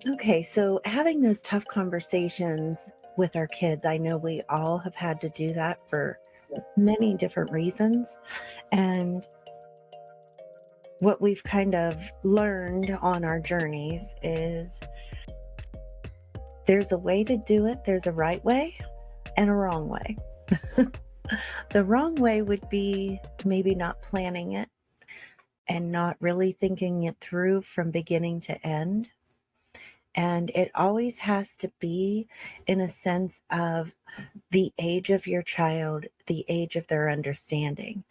Okay, so having those tough conversations with our kids, I know we all have had to do that for many different reasons. And what we've kind of learned on our journeys is there's a way to do it, there's a right way and a wrong way. The wrong way would be maybe not planning it and not really thinking it through from beginning to end. And it always has to be in a sense of the age of your child, the age of their understanding.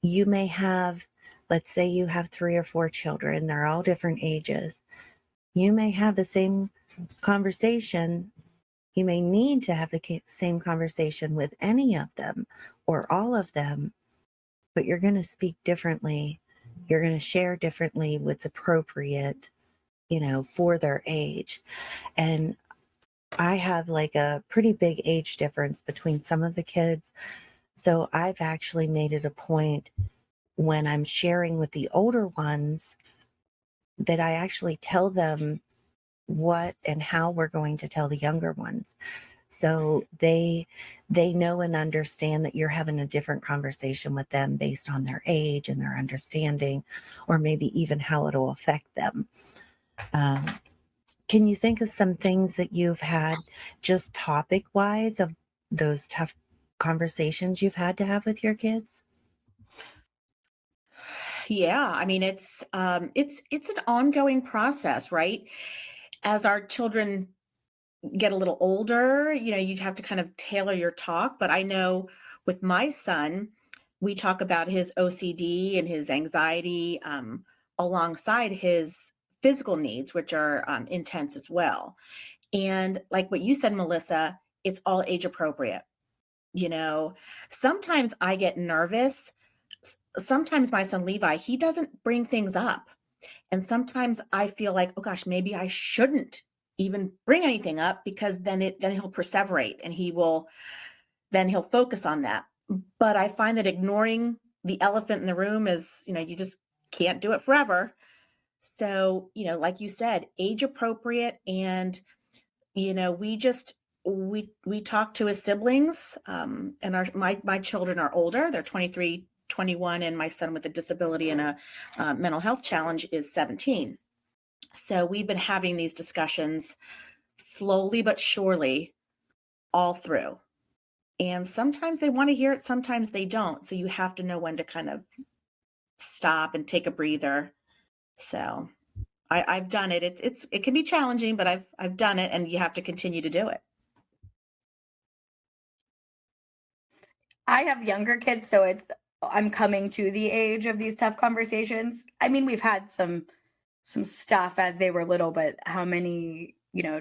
You may have, let's say you have three or four children, they're all different ages. You may have the same conversation. You may need to have the same conversation with any of them or all of them, but you're going to speak differently. You're going to share differently what's appropriate, for their age. And I have like a pretty big age difference between some of the kids. So I've actually made it a point when I'm sharing with the older ones that I actually tell them what and how we're going to tell the younger ones. So they know and understand that you're having a different conversation with them based on their age and their understanding, or maybe even how it'll affect them. Um, can you think of some things that you've had just topic wise of those tough conversations you've had to have with your kids? Yeah, I mean it's an ongoing process, right? As our children get a little older, you'd have to kind of tailor your talk, but I know with my son, we talk about his OCD and his anxiety alongside his physical needs, which are intense as well. And like what you said, Melissa, it's all age appropriate. You know, sometimes I get nervous. Sometimes my son Levi, he doesn't bring things up. And sometimes I feel like, oh gosh, maybe I shouldn't even bring anything up because then he'll perseverate and he'll focus on that. But I find that ignoring the elephant in the room is, you just can't do it forever. So, like you said, age appropriate and we just we talk to his siblings, and my children are older. They're 23, 21, and my son with a disability and a mental health challenge is 17. So we've been having these discussions slowly but surely all through. And sometimes they want to hear it, sometimes they don't. So you have to know when to kind of stop and take a breather. So I've done it. It can be challenging, but I've done it, and you have to continue to do it. I have younger kids, so I'm coming to the age of these tough conversations. I mean, we've had some stuff as they were little, but how many,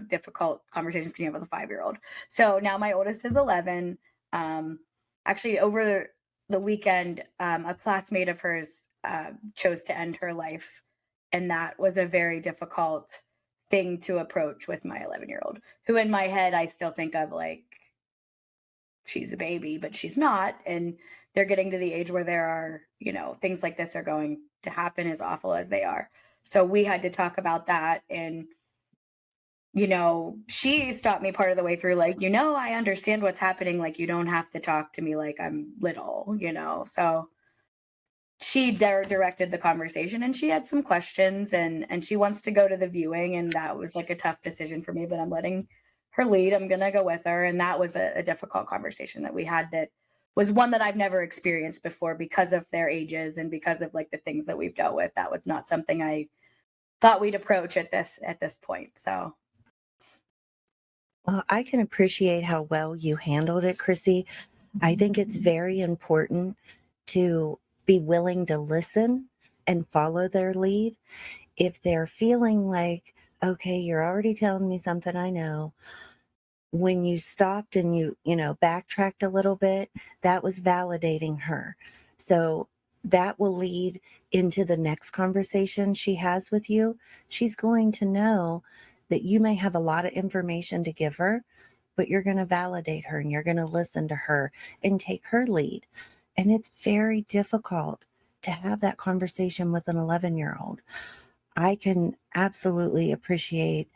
difficult conversations can you have with a 5-year-old? So now my oldest is 11. Um, Actually, over the weekend, a classmate of hers chose to end her life, and that was a very difficult thing to approach with my 11-year-old, who in my head I still think of like she's a baby, but she's not. And they're getting to the age where there are, things like this are going to happen as awful as they are. So we had to talk about that. And, she stopped me part of the way through, like, I understand what's happening. Like, you don't have to talk to me like I'm little. So she directed the conversation and she had some questions and she wants to go to the viewing. And that was like a tough decision for me, but I'm letting her lead. I'm going to go with her. And that was a difficult conversation that we had that was one that I've never experienced before because of their ages and because of like the things that we've dealt with. That was not something I thought we'd approach at this point. So Well, I can appreciate how well you handled it, Chrissy. I think it's very important to be willing to listen and follow their lead. If they're feeling like, okay, you're already telling me something I know, when you stopped and backtracked a little bit, that was validating her. So that will lead into the next conversation she has with you. She's going to know that you may have a lot of information to give her, but you're going to validate her and you're going to listen to her and take her lead. And it's very difficult to have that conversation with an 11-year-old. I can absolutely appreciate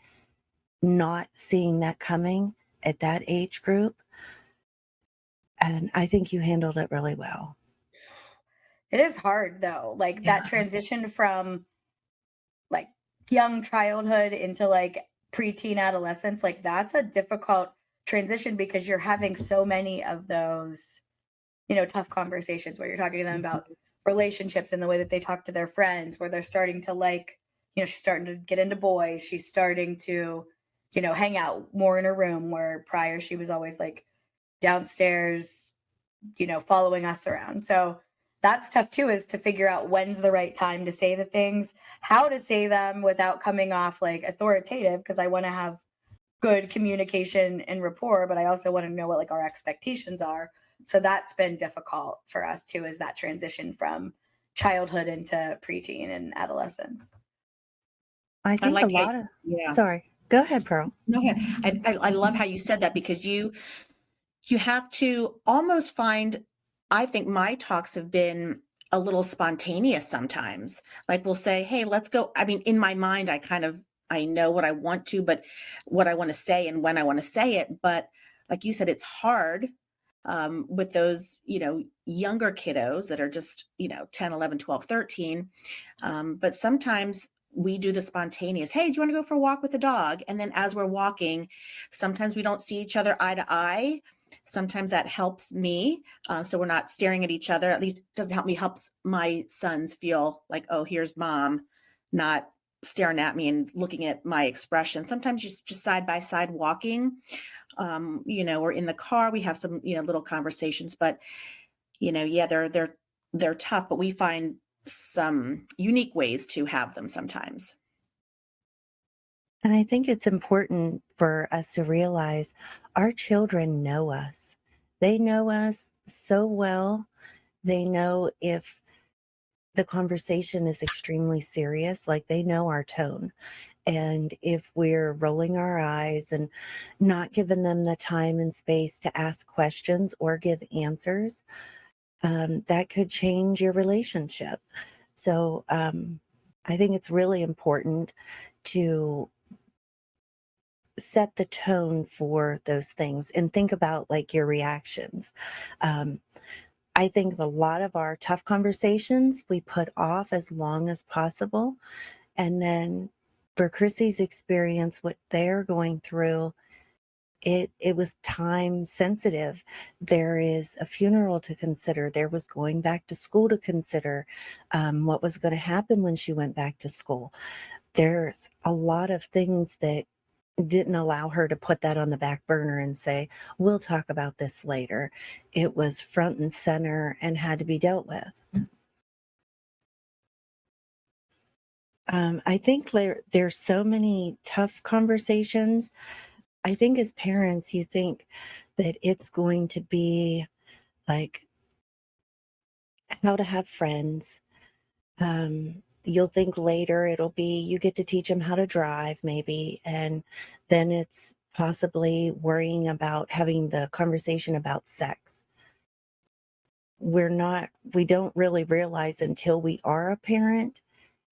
not seeing that coming at that age group. And I think you handled it really well. It is hard though, like Yeah. that transition from like young childhood into like preteen adolescence, like that's a difficult transition because you're having so many of those, tough conversations where you're talking to them about Mhm. relationships and the way that they talk to their friends, where they're starting to like, she's starting to get into boys. She's starting to, hang out more in her room where prior she was always like downstairs, following us around. So that's tough too, is to figure out when's the right time to say the things, how to say them without coming off like authoritative, because I want to have good communication and rapport, but I also want to know what like our expectations are. So that's been difficult for us too, is that transition from childhood into preteen and adolescence. I I think a like how lot of, yeah. sorry, go ahead, Pearl. Go ahead. I love how you said that because you have to almost find I think my talks have been a little spontaneous sometimes. Like we'll say, "Hey, let's go." I mean, in my mind, I know what I want to, but what I want to say and when I want to say it. But like you said, it's hard with those, younger kiddos that are just, 10, 11, 12, 13. But sometimes we do the spontaneous, hey, do you want to go for a walk with the dog? And then as we're walking, sometimes we don't see each other eye to eye. Sometimes that helps me. So we're not staring at each other. At least it doesn't help me, helps my sons feel like, oh, here's mom, not staring at me and looking at my expression. Sometimes just side by side walking, or in the car, we have some, little conversations, but yeah, they're tough, but we find some unique ways to have them sometimes. And I think it's important for us to realize our children know us. They know us so well. They know if the conversation is extremely serious, like they know our tone. And if we're rolling our eyes and not giving them the time and space to ask questions or give answers, that could change your relationship. So I think it's really important to set the tone for those things and think about like your reactions. Um, I think a lot of our tough conversations we put off as long as possible. And then for Chrissy's experience, what they're going through, it was time sensitive. There is a funeral to consider. There was going back to school to consider, what was going to happen when she went back to school. There's a lot of things that didn't allow her to put that on the back burner and say, we'll talk about this later. It was front and center and had to be dealt with. I think there's so many tough conversations. I think as parents, you think that it's going to be like how to have friends. You'll think later it'll be you get to teach them how to drive, maybe. And then it's possibly worrying about having the conversation about sex. We don't really realize until we are a parent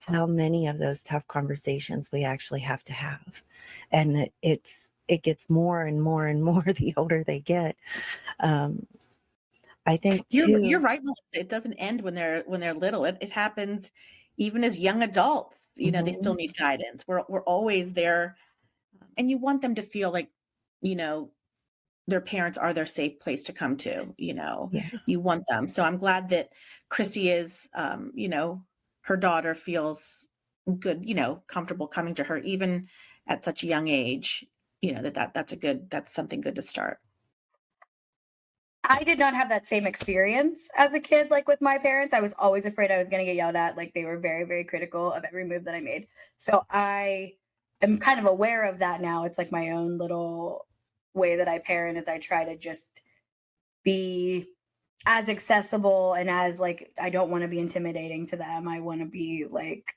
how many of those tough conversations we actually have to have. And it gets more and more and more the older they get. Um, I think You're too. right, Melissa. It doesn't end when they're little. It happens even as young adults. They still Mhm, need guidance. We're always there, and you want them to feel like, you know, their parents are their safe place to come to. yeah. You want them. So I'm glad that Chrissy is, her daughter feels good, comfortable coming to her even at such a young age. That's something good to start. I did not have that same experience as a kid, like with my parents. I was always afraid I was going to get yelled at. Like they were very, very critical of every move that I made. So I am kind of aware of that now. It's like my own little way that I parent is I try to just be as accessible and as like I don't want to be intimidating to them. I want to be like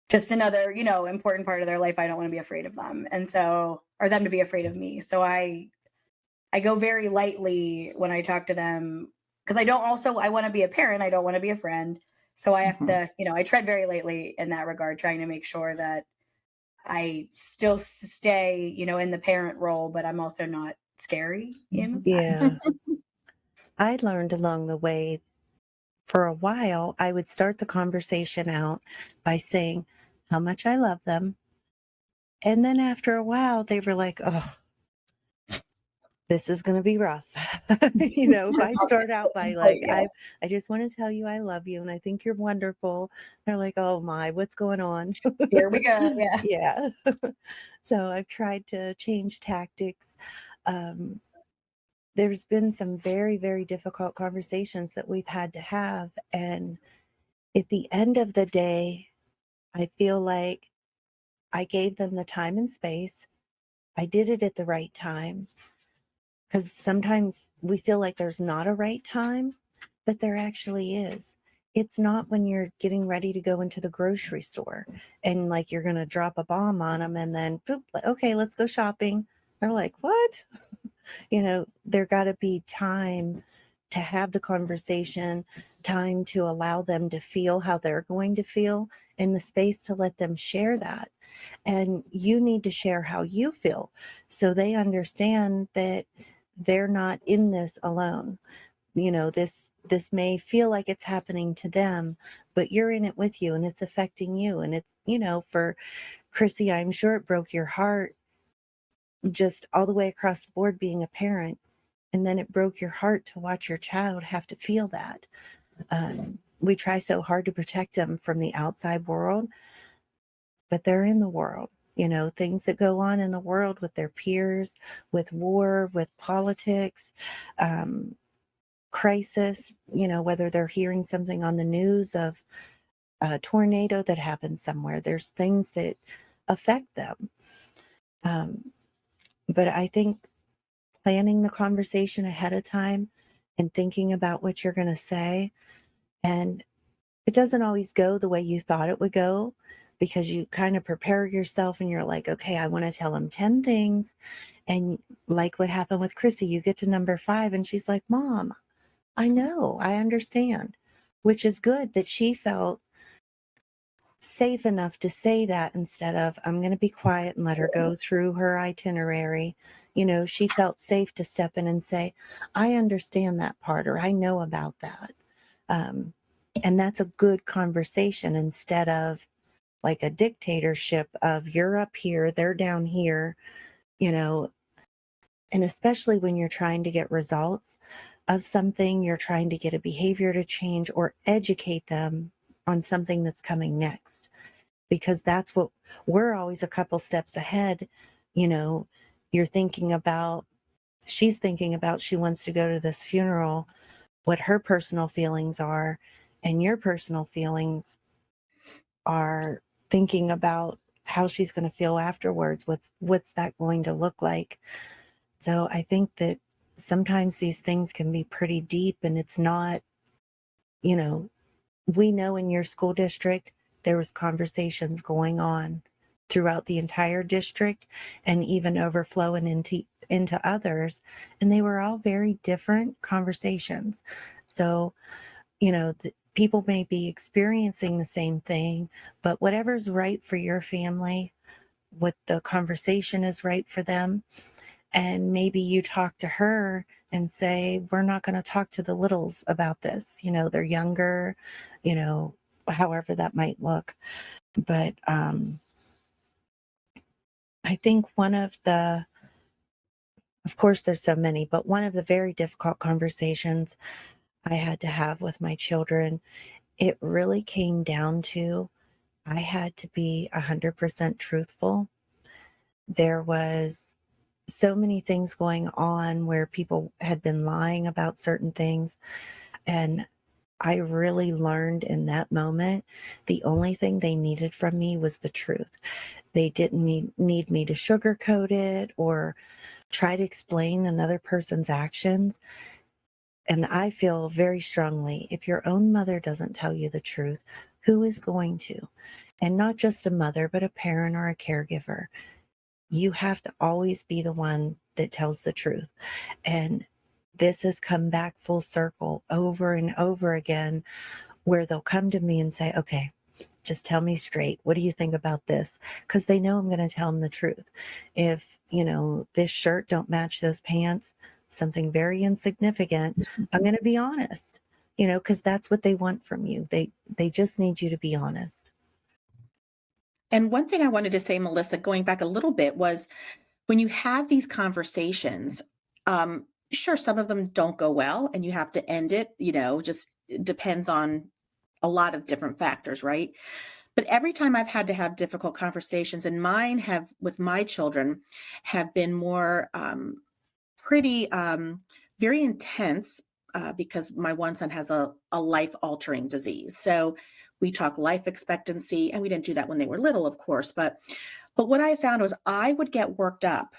just another, important part of their life. I don't want to be afraid of them. And so or them to be afraid of me. So I go very lightly when I talk to them because I don't also I want to be a parent, I don't want to be a friend. So I have Mhm. to, I tread very lightly in that regard, trying to make sure that I still stay, in the parent role, but I'm also not scary, Yeah. I learned along the way for a while, I would start the conversation out by saying how much I love them. And then after a while, they were like, oh, this is going to be rough. If I start out by But like, yeah, I just want to tell you I love you and I think you're wonderful. They're like, oh my, what's going on? here we go. Yeah. Yeah. So I've tried to change tactics. Um, there's been some very, very difficult conversations that we've had to have. And at the end of the day, I feel like I gave them the time and space. I did it at the right time because sometimes we feel like there's not a right time, but there actually is. It's not when you're getting ready to go into the grocery store and like you're going to drop a bomb on them and then, boop, okay, let's go shopping. They're like, what? There got to be time to have the conversation, time to allow them to feel how they're going to feel, and the space to let them share that. And you need to share how you feel so they understand that they're not in this alone. This may feel like it's happening to them, but you're in it with you and it's affecting you. And it's, for Chrissy, I'm sure it broke your heart just all the way across the board being a parent. And then it broke your heart to watch your child have to feel that. We try so hard to protect them from the outside world, but they're in the world. Things that go on in the world with their peers, with war, with politics, um, crisis, whether they're hearing something on the news of a tornado that happened somewhere, there's things that affect them. Um, but I think planning the conversation ahead of time and thinking about what you're going to say. And it doesn't always go the way you thought it would go because you kind of prepare yourself and you're like, okay, I want to tell him 10 things. And like what happened with Chrissy, you get to number 5 and she's like, Mom, I know, I understand, which is good that she felt safe enough to say that instead of I'm going to be quiet and let her go through her itinerary. She felt safe to step in and say, I understand that part, or I know about that. Um, and that's a good conversation instead of like a dictatorship of you're up here, they're down here, you know, and especially when you're trying to get results of something, you're trying to get a behavior to change or educate them on something that's coming next because that's what we're always a couple steps ahead. You know, you're thinking about, she's thinking about, she wants to go to this funeral, what her personal feelings are, and your personal feelings are thinking about how she's going to feel afterwards. What's that going to look like? So I think that sometimes these things can be pretty deep and it's not, you know, we know in your school district there was conversations going on throughout the entire district and even overflowing into others, and they were all very different conversations. So people may be experiencing the same thing, but whatever's right for your family, what the conversation is right for them, and maybe you talk to her and say, we're not going to talk to the littles about this. They're younger, you know, however that might look. But I think of course, there's so many, but one of the very difficult conversations I had to have with my children, it really came down to I had to be 100% truthful. There was so many things going on where people had been lying about certain things. And I really learned in that moment, the only thing they needed from me was the truth. They didn't need me to sugarcoat it or try to explain another person's actions. And I feel very strongly, if your own mother doesn't tell you the truth, who is going to? And not just a mother, but a parent or a caregiver. You have to always be the one that tells the truth. And this has come back full circle over and over again where they'll come to me and say, okay, just tell me straight. What do you think about this? Because they know I'm going to tell them the truth. If, this shirt don't match those pants, something very insignificant, I'm going to be honest, because that's what they want from you. They just need you to be honest. And one thing I wanted to say, Melissa, going back a little bit, was when you have these conversations, sure, some of them don't go well and you have to end it, just it depends on a lot of different factors, right? But every time I've had to have difficult conversations, and mine have with my children have been more pretty very intense because my one son has a life altering disease. So we talk life expectancy, and we didn't do that when they were little, of course. But what I found was I would get worked up.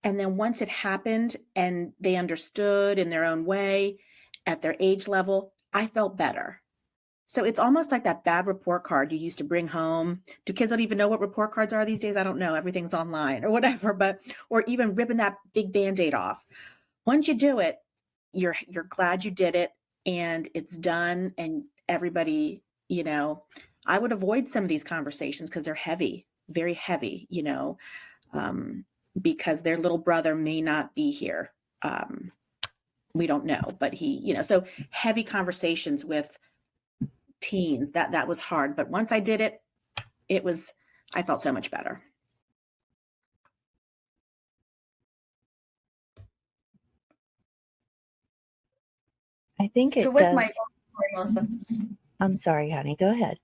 And then once it happened and they understood in their own way at their age level, I felt better. So it's almost like that bad report card you used to bring home. Do kids don't even know what report cards are these days? I don't know. Everything's online or whatever, or even ripping that big Band-Aid off. Once you do it, you're glad you did it and it's done. And everybody, I would avoid some of these conversations because they're heavy, very heavy, because their little brother may not be here. We don't know, but so heavy conversations with teens, that was hard. But once I did it, I felt so much better. I think So it with my does. sorry, Melissa. I'm sorry, honey. Go ahead.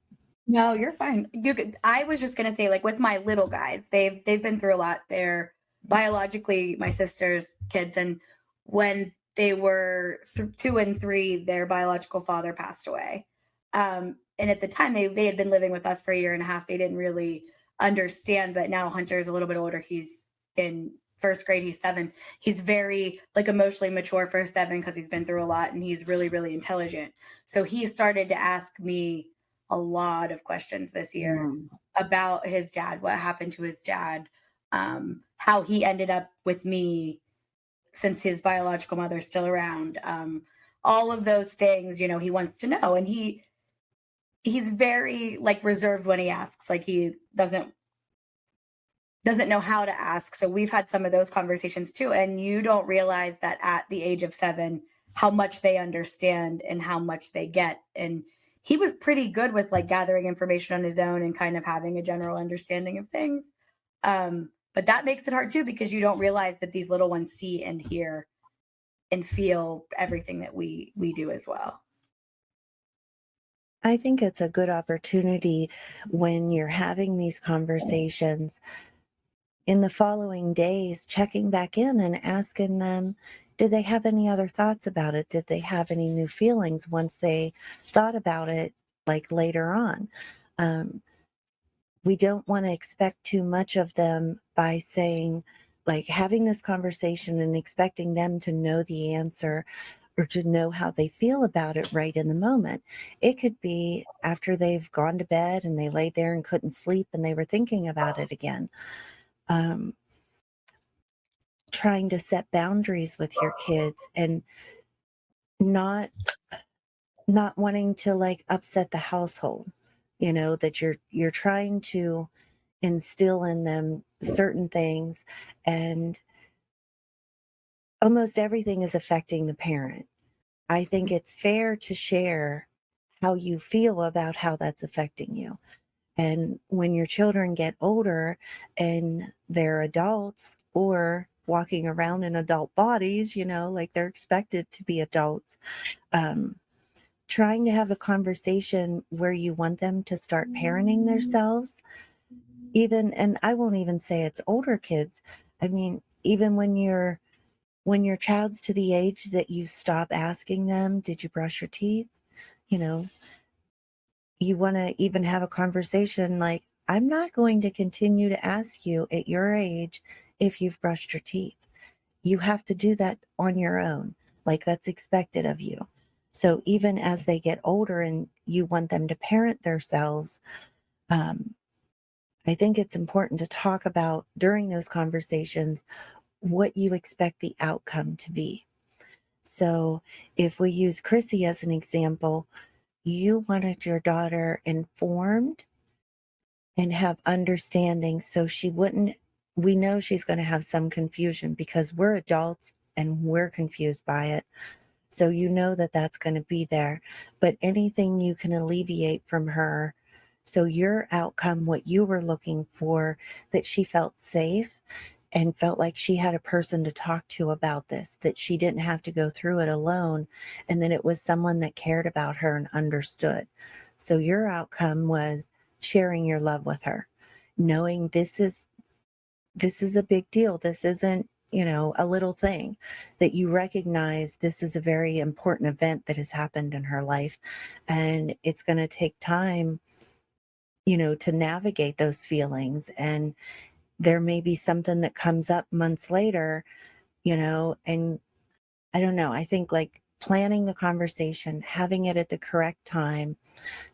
No, you're fine. I was just gonna say, like with my little guys, they've been through a lot. They're biologically my sister's kids, and when they were 2 and 3, their biological father passed away. And at the time, they had been living with us for a year and a half. They didn't really understand, but now Hunter is a little bit older. He's in first grade. He's 7. He's very like emotionally mature for 7 because he's been through a lot, and he's really, really intelligent. So he started to ask me a lot of questions this year about his dad, what happened to his dad, how he ended up with me since his biological mother's still around. All of those things, he wants to know. And he's very like reserved when he asks. Like he doesn't know how to ask. So we've had some of those conversations too. And you don't realize that at the age of 7, how much they understand and how much they get. And he was pretty good with like gathering information on his own and kind of having a general understanding of things. But that makes it hard too, because you don't realize that these little ones see and hear and feel everything that we do as well. I think it's a good opportunity when you're having these conversations in the following days, checking back in and asking them, did they have any other thoughts about it? Did they have any new feelings once they thought about it, like later on? We don't want to expect too much of them by saying, like having this conversation and expecting them to know the answer or to know how they feel about it right in the moment. It could be after they've gone to bed and they laid there and couldn't sleep and they were thinking about it again. Trying to set boundaries with your kids and not wanting to like upset the household, that you're trying to instill in them certain things, and almost everything is affecting the parent. I think it's fair to share how you feel about how that's affecting you. And when your children get older and they're adults or walking around in adult bodies, like they're expected to be adults, trying to have a conversation where you want them to start parenting themselves, and I won't even say it's older kids. I mean, even when your child's to the age that you stop asking them, did you brush your teeth? You want to even have a conversation like, I'm not going to continue to ask you at your age if you've brushed your teeth. You have to do that on your own. Like that's expected of you. So even as they get older and you want them to parent themselves, I think it's important to talk about during those conversations what you expect the outcome to be. So if we use Chrissy as an example, you wanted your daughter informed and have understanding so she wouldn't we know she's going to have some confusion because we're adults and we're confused by it. So you know that that's going to be there. But anything you can alleviate from her, so your outcome, what you were looking for, that she felt safe and felt like she had a person to talk to about this, that she didn't have to go through it alone, and then it was someone that cared about her and understood. So your outcome was sharing your love with her, knowing this is a big deal. This isn't, a little thing, that you recognize this is a very important event that has happened in her life. And it's going to take time, to navigate those feelings. And there may be something that comes up months later, and I don't know. I think like planning the conversation, having it at the correct time,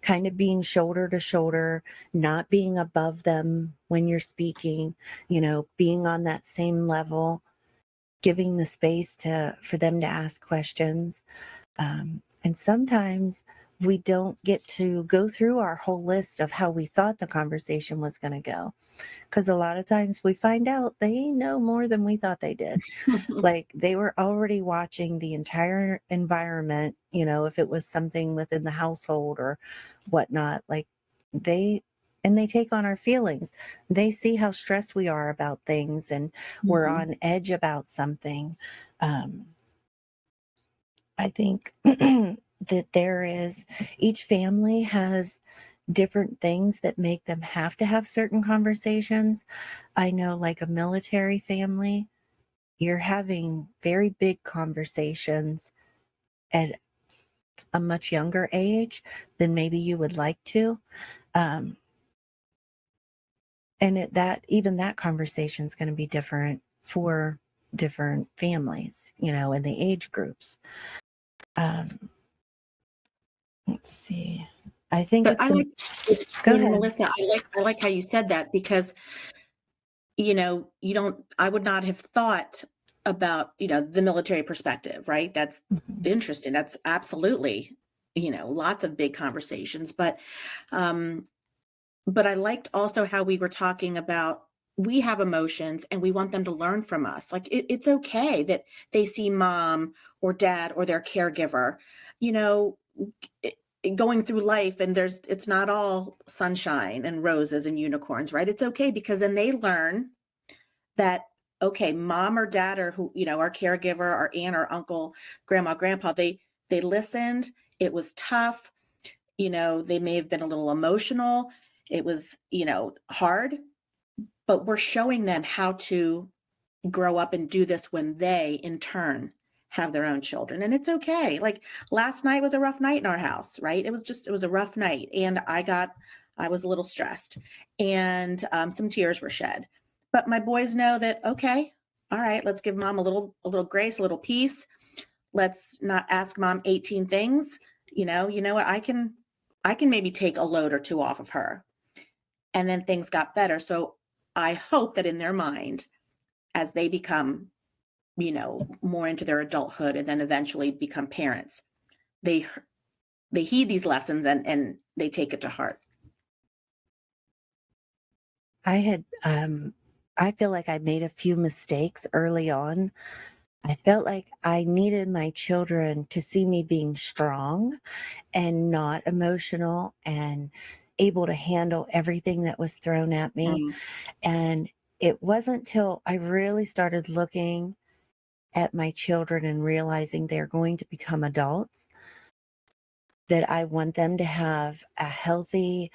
kind of being shoulder to shoulder, not being above them when you're speaking, being on that same level, giving the space for them to ask questions. And sometimes we don't get to go through our whole list of how we thought the conversation was going to go. Because a lot of times we find out they know more than we thought they did. Like they were already watching the entire environment, if it was something within the household or whatnot, like they they take on our feelings. They see how stressed we are about things and we're Mhm. on edge about something. Um, I think that each family has different things that make them have to have certain conversations. I know, like a military family, you're having very big conversations at a much younger age than maybe you would like to. Um, and even that conversation is going to be different for different families, and the age groups. Um, let's see. I think But it's an Go ahead. Melissa, I like how you said that because, I would not have thought about, the military perspective, right? That's Mhm. interesting. That's absolutely, lots of big conversations. Um, but I liked also how we were talking about we have emotions and we want them to learn from us. Like it's okay that they see mom or dad or their caregiver, you know, i- going through life and it's not all sunshine and roses and unicorns, right? It's okay because then they learn that okay, mom or dad or who, our caregiver, our aunt or uncle, grandma, grandpa, they listened. It was tough, they may have been a little emotional. It was, hard, but we're showing them how to grow up and do this when they, in turn, have their own children. And it's okay. Like last night was a rough night in our house, right? It was a rough night. And I was a little stressed and some tears were shed. But my boys know that, okay, all right, let's give mom a little grace, a little peace. Let's not ask mom 18 things. You know what? I can maybe take a load or two off of her. And then things got better. So I hope that in their mind, as they become, more into their adulthood and then eventually become parents, they they heed these lessons and they take it to heart. I had, I feel like I made a few mistakes early on. I felt like I needed my children to see me being strong and not emotional and able to handle everything that was thrown at me. Mm, And it wasn't till I really started looking at my children and realizing they're going to become adults that I want them to have a healthy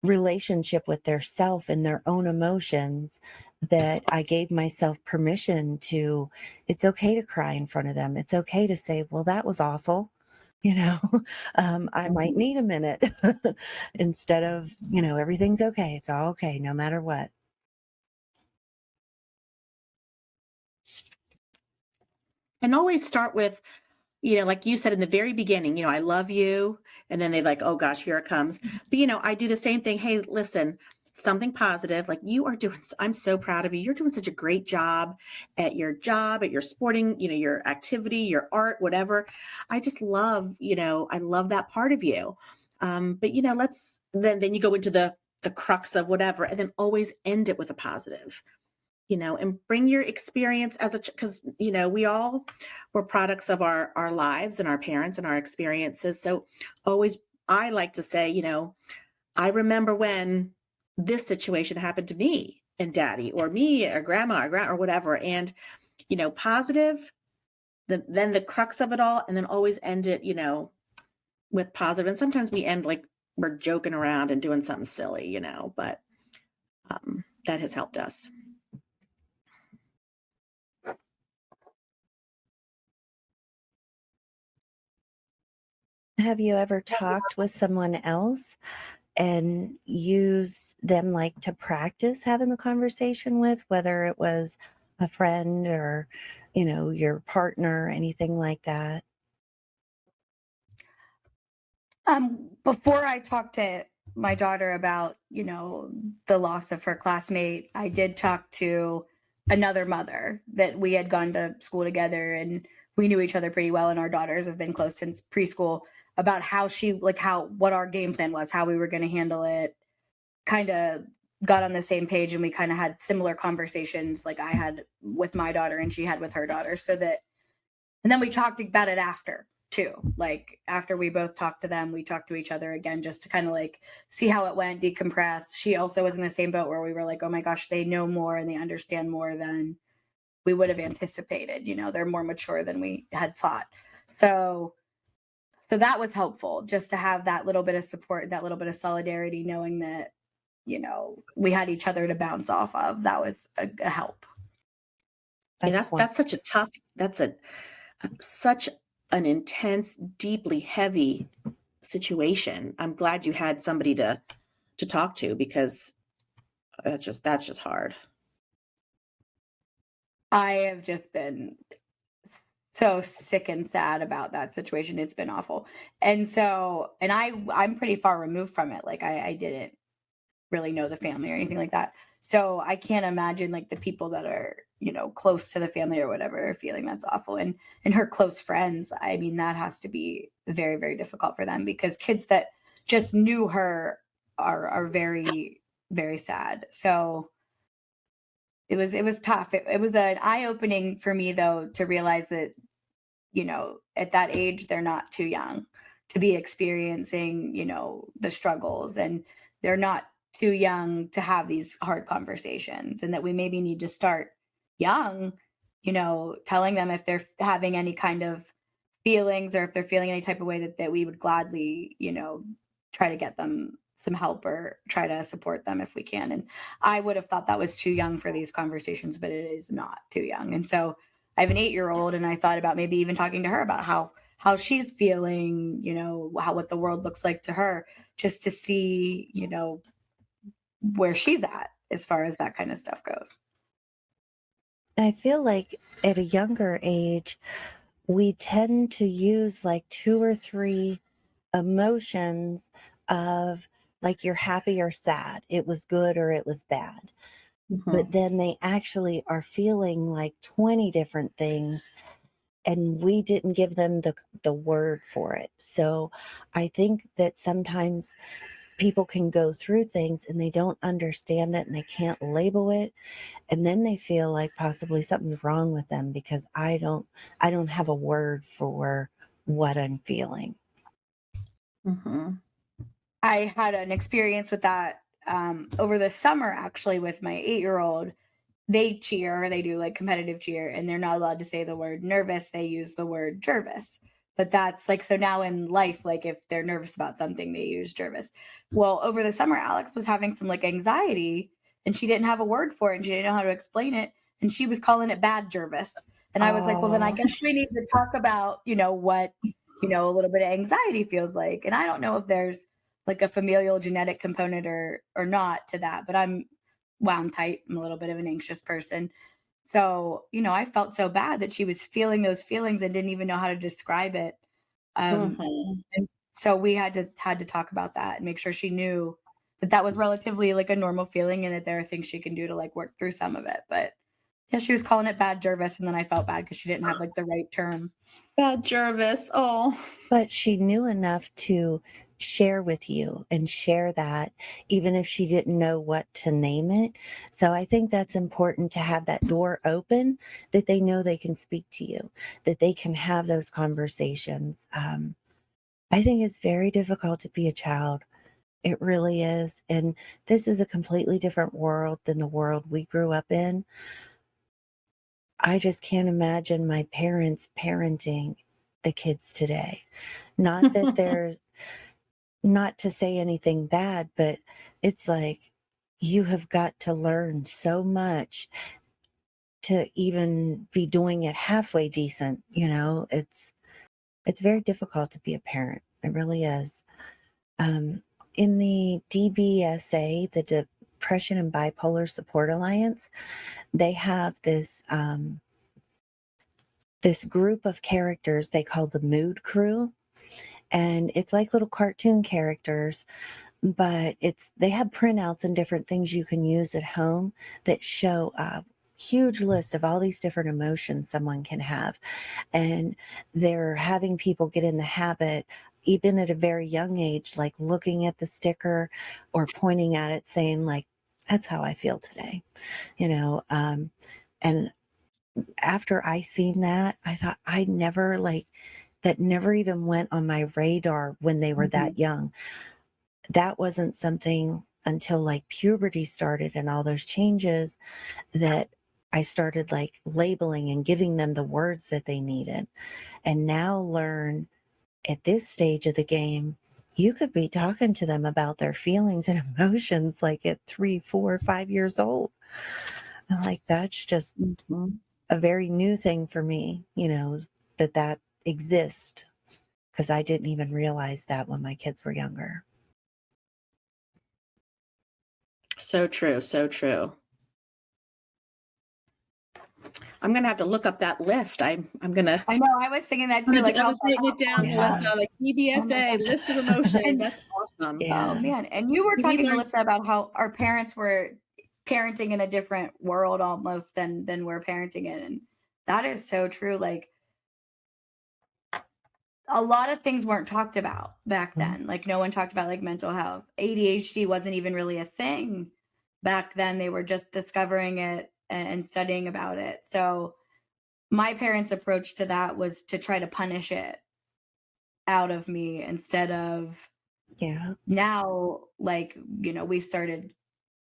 relationship with their self and their own emotions, that I gave myself permission to it's okay to cry in front of them. It's okay to say, well, that was awful. You know, I might mhm. need a minute instead of, everything's okay. It's all okay, no matter what. And always start with, like you said in the very beginning, I love you. And then they're like, oh gosh, here it comes. But, I do the same thing. Hey, listen, something positive, like you are doing, I'm so proud of you. You're doing such a great job, at your sporting, your activity, your art, whatever. I just love, I love that part of you. But then you go into the crux of whatever, and then always end it with a positive, and bring your experience as because, we all were products of our lives and our parents and our experiences. So always, I like to say, I remember when this situation happened to me and daddy or me or grandma or whatever. And, positive, then the crux of it all, and then always end it, with positive. And sometimes we end like we're joking around and doing something silly, but that has helped us. Have you ever talked with someone else and used them like to practice having the conversation with, whether it was a friend or, your partner, anything like that? Before I talked to my daughter about, the loss of her classmate, I did talk to another mother that we had gone to school together and we knew each other pretty well. And our daughters have been close since preschool about what our game plan was, how we were going to handle it, kind of got on the same page. And we kind of had similar conversations like I had with my daughter and she had with her daughter and then we talked about it after too. Like after we both talked to them, we talked to each other again just to kind of like see how it went, decompress. She also was in the same boat where we were like, oh my gosh, they know more and they understand more than we would have anticipated. They're more mature than we had thought. So that was helpful just to have that little bit of support, that little bit of solidarity, knowing that, we had each other to bounce off of. That was a help. Yeah, That's one. that's such a tough, that's such an intense, deeply heavy situation. I'm glad you had somebody to talk to, because that's just hard. I have just been so sick and sad about that situation. It's been awful. And I'm pretty far removed from it. Like I didn't really know the family or anything like that. So I can't imagine like the people that are, close to the family or whatever are feeling that's awful. And her close friends, I mean, that has to be very, very difficult for them because kids that just knew her are very, very sad. So it was tough. It was an eye opening for me though to realize that at that age, they're not too young to be experiencing, the struggles, and they're not too young to have these hard conversations, and that we maybe need to start young, telling them if they're having any kind of feelings or if they're feeling any type of way that we would gladly, try to get them some help or try to support them if we can. And I would have thought that was too young for these conversations, but it is not too young. And so I have an 8-year-old and I thought about maybe even talking to her about how she's feeling, what the world looks like to her, just to see, where she's at as far as that kind of stuff goes. I feel like at a younger age, we tend to use like two or three emotions of like you're happy or sad. It was good or it was bad. But Mhm. then they actually are feeling like 20 different things and we didn't give them the word for it. So I think that sometimes people can go through things and they don't understand it and they can't label it, and then they feel like possibly something's wrong with them because I don't have a word for what I'm feeling. Mhm. I had an experience with that over the summer, actually, with my 8-year-old. They cheer, they do like competitive cheer, and they're not allowed to say the word nervous. They use the word Jervis. But that's like, so now in life, like if they're nervous about something, they use Jervis. Well, over the summer, Alex was having some like anxiety and she didn't have a word for it and she didn't know how to explain it. And she was calling it bad Jervis. And I was like, well, then I Oh, guess we need to talk about, what, a little bit of anxiety feels like. And I don't know if there's like a familial genetic component or not to that, but I'm wound tight. I'm a little bit of an anxious person. So, I felt so bad that she was feeling those feelings and didn't even know how to describe it. Um, Mhm. and so we had to talk about that and make sure she knew that was relatively like a normal feeling and that there are things she can do to like work through some of it. But yeah, she was calling it bad Jervis, and then I felt bad because she didn't have like the right term. Bad Jervis. Oh, But she knew enough to share with you and share that, even if she didn't know what to name it. So I think that's important to have that door open, that they know they can speak to you, that they can have those conversations. I think it's very difficult to be a child. It really is. And this is a completely different world than the world we grew up in. I just can't imagine my parents parenting the kids today. Not that there's not to say anything bad, but it's like you have got to learn so much to even be doing it halfway decent, you know? It's very difficult to be a parent. It really is. In the DBSA, the Depression and Bipolar Support Alliance, they have this group of characters they call the Mood Crew, and it's like little cartoon characters, but they have printouts and different things you can use at home that show a huge list of all these different emotions someone can have. And they're having people get in the habit, even at a very young age, like looking at the sticker or pointing at it saying like, that's how I feel today, you know. And after I seen that, I thought I never like that never even went on my radar when they were Mhm. that young. That wasn't something until like puberty started and all those changes that I started like labeling and giving them the words that they needed. And now learn at this stage of the game, you could be talking to them about their feelings and emotions like at 3, 4, 5 years old. And like that's just Mhm. a very new thing for me, you know, that exists because I didn't even realize that when my kids were younger. So true, so true. I'm gonna have to look up that list. I'm gonna I know, I was thinking that too, like I how was writing it down, Yeah. Melissa, like oh my PBSA, god. list of emotions. And That's awesome. oh Yeah. man, and you were We talking, learned Melissa, about how our parents were parenting in a different world almost than we're parenting in, and that is so true. Like a lot of things weren't talked about back Mhm. then. Like no one talked about like mental health. ADHD wasn't even really a thing back then. They were just discovering it and studying about it. So my parents' approach to that was to try to punish it out of me instead of Yeah. now, like, we started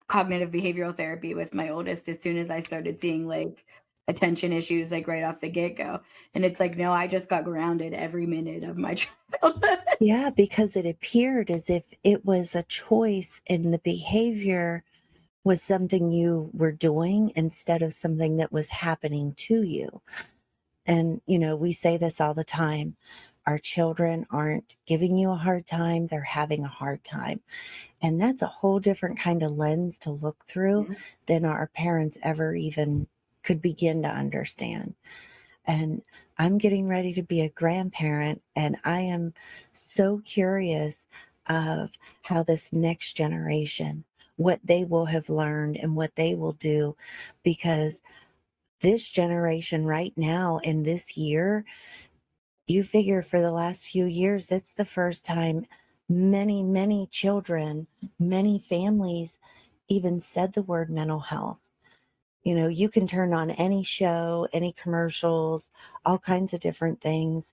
cognitive behavioral therapy with my oldest as soon as I started seeing like attention issues like right off the get-go. And it's like, no, I just got grounded every minute of my childhood. Yeah, because it appeared as if it was a choice and the behavior was something you were doing instead of something that was happening to you. And, you know, we say this all the time. Our children aren't giving you a hard time, they're having a hard time. And that's a whole different kind of lens to look through Yeah. than our parents ever even could begin to understand. And I'm getting ready to be a grandparent, and I am so curious of how this next generation, what they will have learned and what they will do, because this generation right now in this year, you figure for the last few years, it's the first time many, many children, many families even said the word mental health. You know, you can turn on any show, any commercials, all kinds of different things.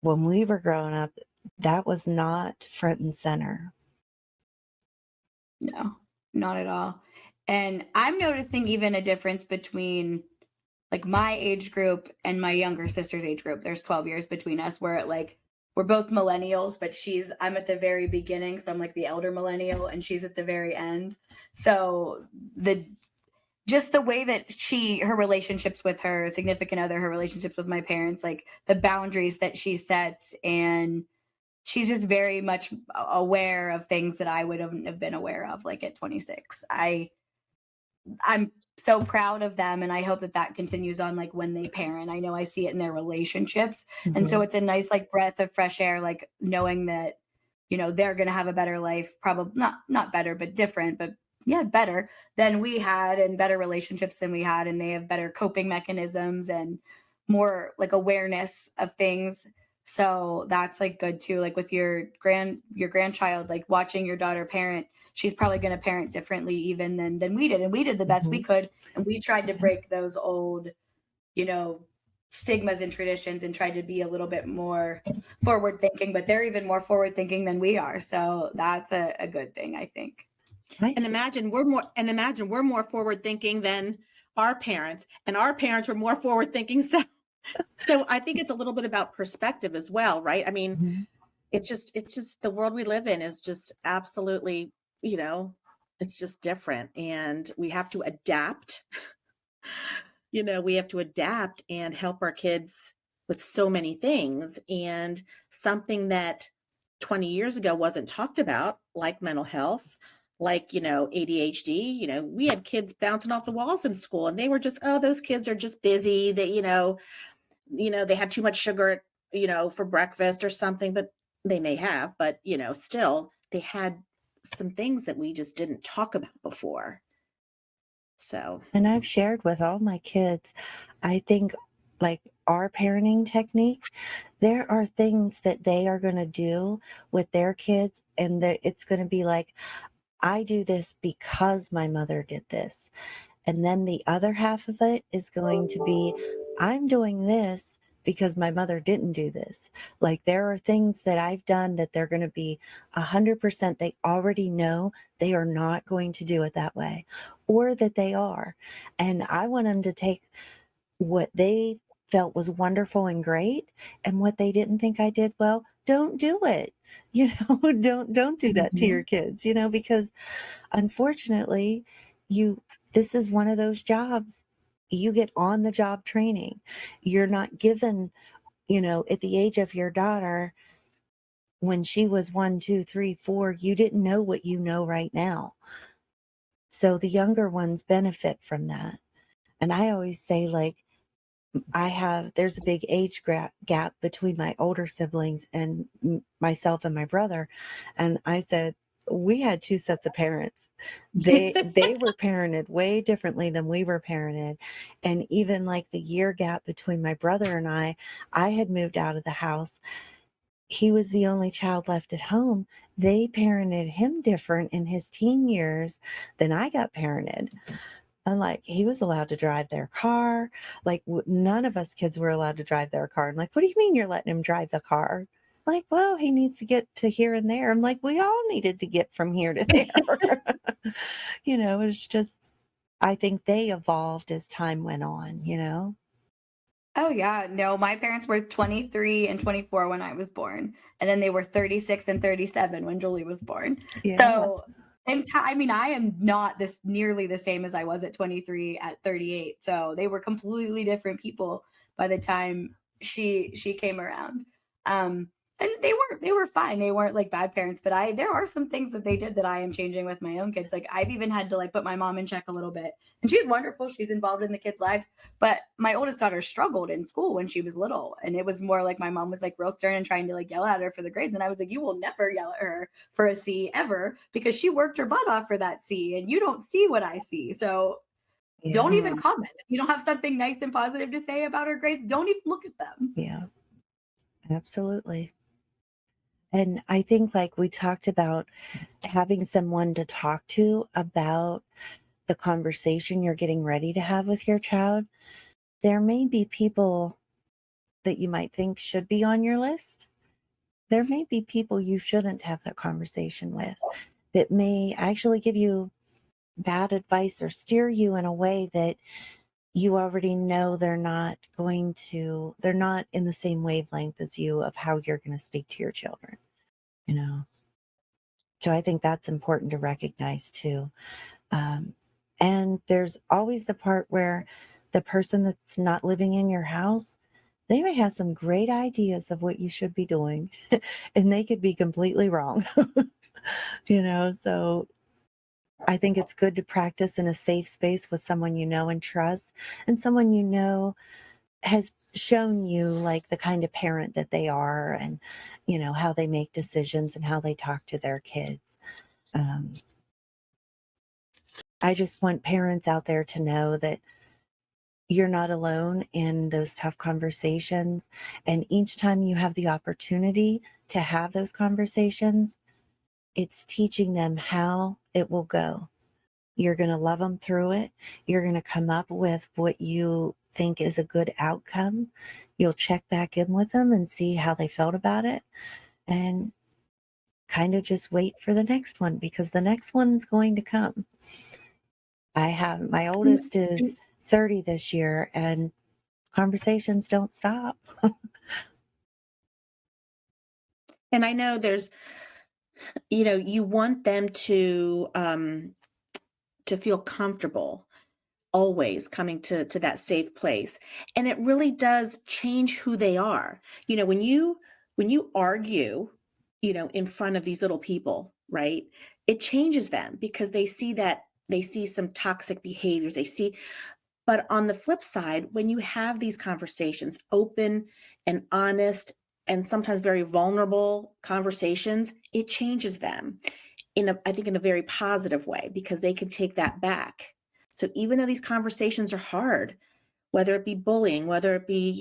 When we were growing up, that was not front and center. No, not at all. And I'm noticing even a difference between like my age group and my younger sister's age group. There's 12 years between us where like we're both millennials, but I'm at the very beginning, so I'm like the elder millennial and she's at the very end. So the just the way that her relationships with her significant other, her relationships with my parents, like the boundaries that she sets, and she's just very much aware of things that I wouldn't have been aware of like at 26. I'm so proud of them, and I hope that that continues on like when they parent. I know I see it in their relationships, and so Mhm. it's a nice like breath of fresh air, like knowing that they're going to have a better life, probably not better, but different, but yeah, better than we had, and better relationships than we had. And they have better coping mechanisms and more like awareness of things. So that's like good too. Like with your grandchild, like watching your daughter parent, she's probably going to parent differently even than we did. And we did the best we Mhm. could. And we tried to Yeah. break those old, you know, stigmas and traditions and tried to be a little bit more forward thinking, but they're even more forward thinking than we are. So that's a good thing, I think. I And see. imagine we're more forward thinking than our parents, and our parents were more forward thinking. So I think it's a little bit about perspective as well, right? I mean, Mhm. it's just the world we live in is just absolutely, you know, it's just different, and we have to adapt. We have to adapt and help our kids with so many things. And something that 20 years ago wasn't talked about, like mental health, like, ADHD, we had kids bouncing off the walls in school, and they were just, oh, those kids are just busy. They had too much sugar, for breakfast or something, but they may have, but, still they had some things that we just didn't talk about before. So, And I've shared with all my kids, I think like our parenting technique, there are things that they are going to do with their kids, and that it's going to be like, I do this because my mother did this. And then the other half of it is going to be, I'm doing this because my mother didn't do this. Like there are things that I've done that they're going to be 100%, they already know they are not going to do it that way, or that they are. And I want them to take what they felt was wonderful and great, and what they didn't think I did well, don't do it. Don't do that to your mhm. kids, because unfortunately, you this is one of those jobs. You get on the job training. You're not given, at the age of your daughter, when she was 1, 2, 3, 4, you didn't know what you know right now. So the younger ones benefit from that. And I always say, like, there's a big age gap between my older siblings and myself and my brother. And I said, we had two sets of parents. They were parented way differently than we were parented. And even like the year gap between my brother and I had moved out of the house. He was the only child left at home. They parented him different in his teen years than I got parented. And like he was allowed to drive their car. Like none of us kids were allowed to drive their car. I'm like, what do you mean you're letting him drive the car? Like, well, he needs to get to here and there. I'm like, we all needed to get from here to there. It's just, I think they evolved as time went on. Oh yeah, no, my parents were 23 and 24 when I was born, and then they were 36 and 37 when Julie was born. Yeah. So, and I mean, I am not this nearly the same as I was at 23 at 38. So they were completely different people by the time she came around. And they were fine. They weren't like bad parents, but there are some things that they did that I am changing with my own kids. Like I've even had to like put my mom in check a little bit, and she's wonderful. She's involved in the kids' lives, but my oldest daughter struggled in school when she was little. And it was more like my mom was like real stern and trying to like yell at her for the grades. And I was like, you will never yell at her for a C ever because she worked her butt off for that C and you don't see what I see. So don't Yeah. even comment. If you don't have something nice and positive to say about her grades, don't even look at them. Yeah. Absolutely. And I think like we talked about having someone to talk to about the conversation you're getting ready to have with your child. There may be people that you might think should be on your list. There may be people you shouldn't have that conversation with that may actually give you bad advice or steer you in a way that you already know they're not in the same wavelength as you of how you're going to speak to your children, you know? So I think that's important to recognize too. Um, and there's always the part where the person that's not living in your house, they may have some great ideas of what you should be doing, and they could be completely wrong. So I think it's good to practice in a safe space with someone you know and trust, and someone you know has shown you like the kind of parent that they are, and how they make decisions and how they talk to their kids. um, I just want parents out there to know that you're not alone in those tough conversations, and each time you have the opportunity to have those conversations, it's teaching them how it will go. You're going to love them through it. You're going to come up with what you think is a good outcome. You'll check back in with them and see how they felt about it, and kind of just wait for the next one, because the next one's going to come. I have my oldest is 30 this year, and conversations don't stop. And I know there's, you want them to feel comfortable always coming to that safe place. And it really does change who they are. When you argue, in front of these little people, right? It changes them because they see some toxic behaviors. But on the flip side, when you have these conversations, open and honest and sometimes very vulnerable conversations, it changes them I think in a very positive way, because they can take that back. So even though these conversations are hard, whether it be bullying, whether it be,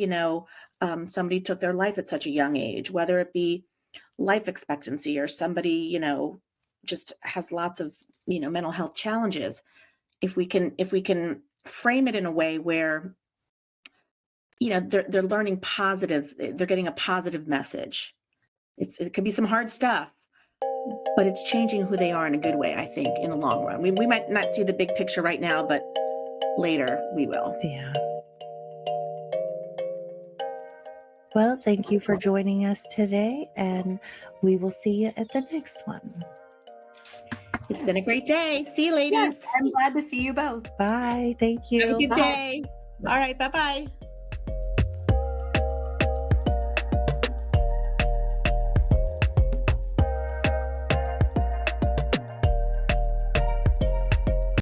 somebody took their life at such a young age, whether it be life expectancy, or somebody, just has lots of, mental health challenges. If we can frame it in a way where, they're learning positive, they're getting a positive message. It could be some hard stuff, but it's changing who they are in a good way, I think, in the long run. We might not see the big picture right now, but later we will. Yeah. Well, thank you for joining us today, and we will see you at the next one. It's been a great day. See you, Yes, ladies. I'm glad to see you both. Bye. Thank Have a you. good Bye. day. All right. Bye-bye.